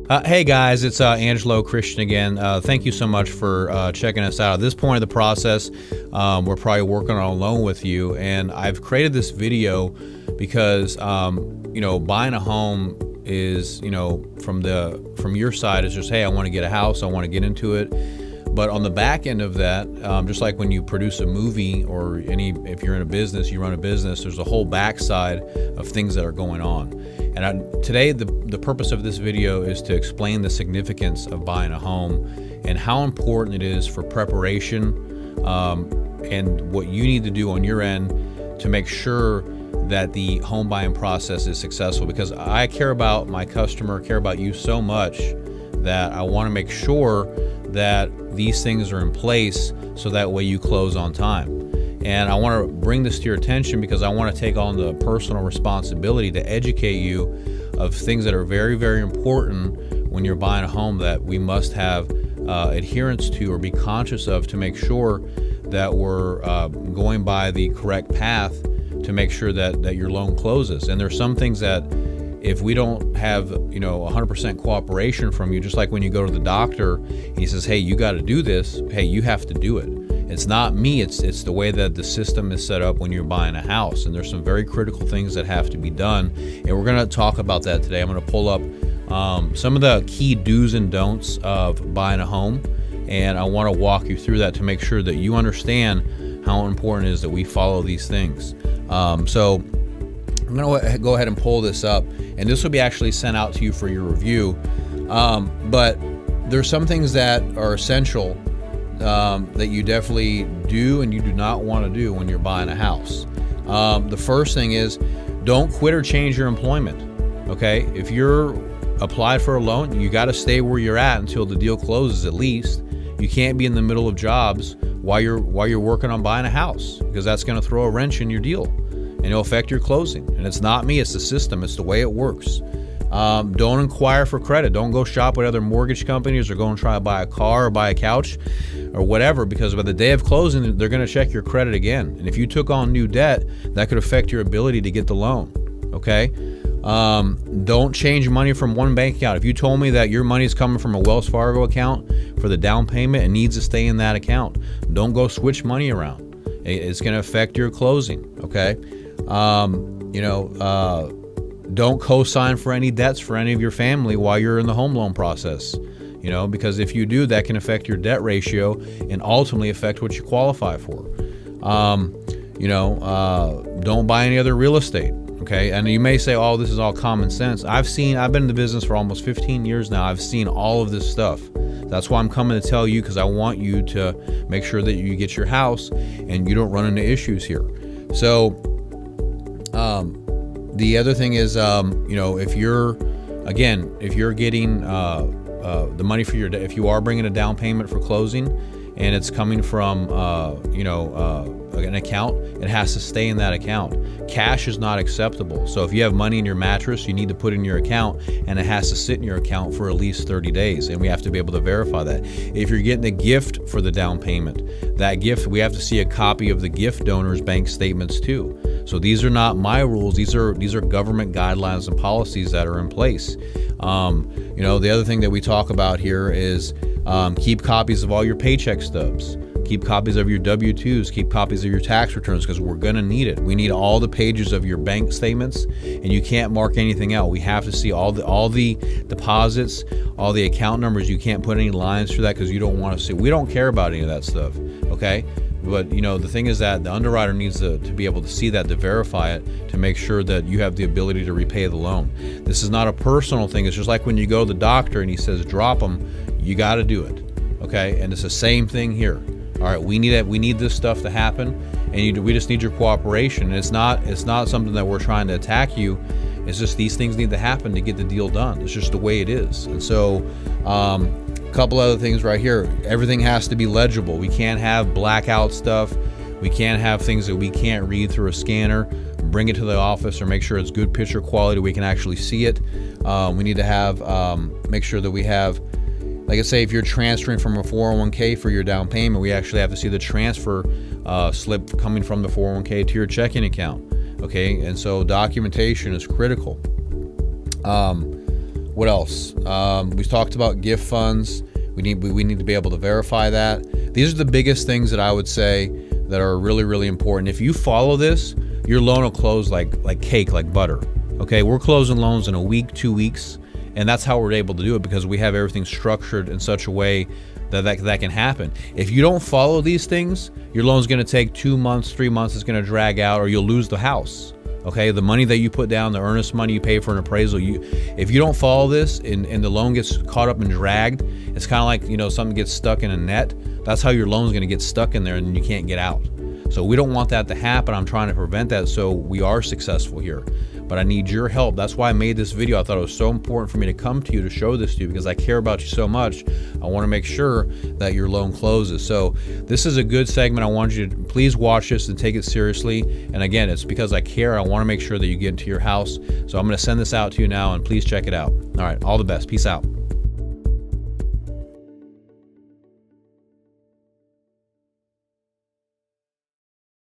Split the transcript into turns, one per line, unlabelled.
Hey guys, it's Angelo Christian again. Thank you so much for checking us out. At this point of the process, we're probably working on a loan with you, and I've created this video because buying a home is, from your side is just, hey, I want to get a house, I want to get into it. But on the back end of that, just like when you produce a movie or if you're in a business, you run a business, there's a whole backside of things that are going on. And today, the purpose of this video is to explain the significance of buying a home and how important it is for preparation and what you need to do on your end to make sure that the home buying process is successful. Because I care about my customer, care about you so much that I want to make sure that these things are in place so that way you close on time. And I want to bring this to your attention because I want to take on the personal responsibility to educate you of things that are very, very important when you're buying a home that we must have adherence to or be conscious of to make sure that we're going by the correct path to make sure that your loan closes. And there's some things that if we don't have 100% cooperation from you, just like when you go to the doctor and he says, hey, you got to do this, hey, you have to do it. It's not me, it's the way that the system is set up when you're buying a house. And there's some very critical things that have to be done. And we're going to talk about that today. I'm going to pull up some of the key do's and don'ts of buying a home. And I want to walk you through that to make sure that you understand how important it is that we follow these things. So I'm going to go ahead and pull this up, and this will be actually sent out to you for your review. But there's some things that are essential that you definitely do and you do not want to do when you're buying a house. The first thing is don't quit or change your employment. Okay, if you're applied for a loan, you got to stay where you're at until the deal closes at least. You can't be in the middle of jobs while you're working on buying a house, because that's going to throw a wrench in your deal and it'll affect your closing. And it's not me, it's the system, it's the way it works. Don't inquire for credit. Don't go shop with other mortgage companies or go and try to buy a car or buy a couch or whatever, because by the day of closing, they're going to check your credit again. And if you took on new debt, that could affect your ability to get the loan. Okay. Don't change money from one bank account. If you told me that your money is coming from a Wells Fargo account for the down payment and needs to stay in that account, don't go switch money around. It's going to affect your closing. Okay. Don't co-sign for any debts for any of your family while you're in the home loan process, because if you do, that can affect your debt ratio and ultimately affect what you qualify for. Don't buy any other real estate. Okay. And you may say, oh, this is all common sense. I've been in the business for almost 15 years now. I've seen all of this stuff. That's why I'm coming to tell you, because I want you to make sure that you get your house and you don't run into issues here. So, the other thing is, if you're getting the money for your, if you are bringing a down payment for closing and it's coming from, an account, it has to stay in that account. Cash is not acceptable. So if you have money in your mattress, you need to put it in your account, and it has to sit in your account for at least 30 days. And we have to be able to verify that. If you're getting a gift for the down payment, that gift, we have to see a copy of the gift donor's bank statements too. So these are not my rules. These are government guidelines and policies that are in place. The other thing that we talk about here is keep copies of all your paycheck stubs. Keep copies of your W-2s, keep copies of your tax returns, because we're going to need it. We need all the pages of your bank statements, and you can't mark anything out. We have to see all the deposits, all the account numbers. You can't put any lines through that because you don't want to see. We don't care about any of that stuff, okay? But, the thing is that the underwriter needs to be able to see that, to verify it, to make sure that you have the ability to repay the loan. This is not a personal thing. It's just like when you go to the doctor and he says, drop them, you got to do it, okay? And it's the same thing here. All right, we need this stuff to happen, and we just need your cooperation. And it's not something that we're trying to attack you. It's just these things need to happen to get the deal done. It's just the way it is. And so, a couple other things right here. Everything has to be legible. We can't have blackout stuff. We can't have things that we can't read through a scanner. Bring it to the office or make sure it's good picture quality. We can actually see it. We need to have make sure that we have. Like I say, if you're transferring from a 401k for your down payment, we actually have to see the transfer slip coming from the 401k to your checking account. Okay, and so documentation is critical. What else? We talked about gift funds. We need to be able to verify that. These are the biggest things that I would say that are really, really important. If you follow this, your loan will close like cake, like butter. Okay, we're closing loans in a week, 2 weeks, and that's how we're able to do it, because we have everything structured in such a way that can happen. If you don't follow these things, your loan's going to take 2 months, 3 months. It's going to drag out, or you'll lose the house. Okay, the money that you put down, the earnest money you pay for an appraisal, if you don't follow this and the loan gets caught up and dragged, it's kind of like, something gets stuck in a net. That's how your loan's going to get stuck in there and you can't get out. So we don't want that to happen. I'm trying to prevent that so we are successful here. But I need your help. That's why I made this video. I thought it was so important for me to come to you to show this to you, because I care about you so much. I want to make sure that your loan closes. So this is a good segment. I want you to please watch this and take it seriously. And again, it's because I care. I want to make sure that you get into your house. So I'm going to send this out to you now, and please check it out. All right, all the best. Peace out.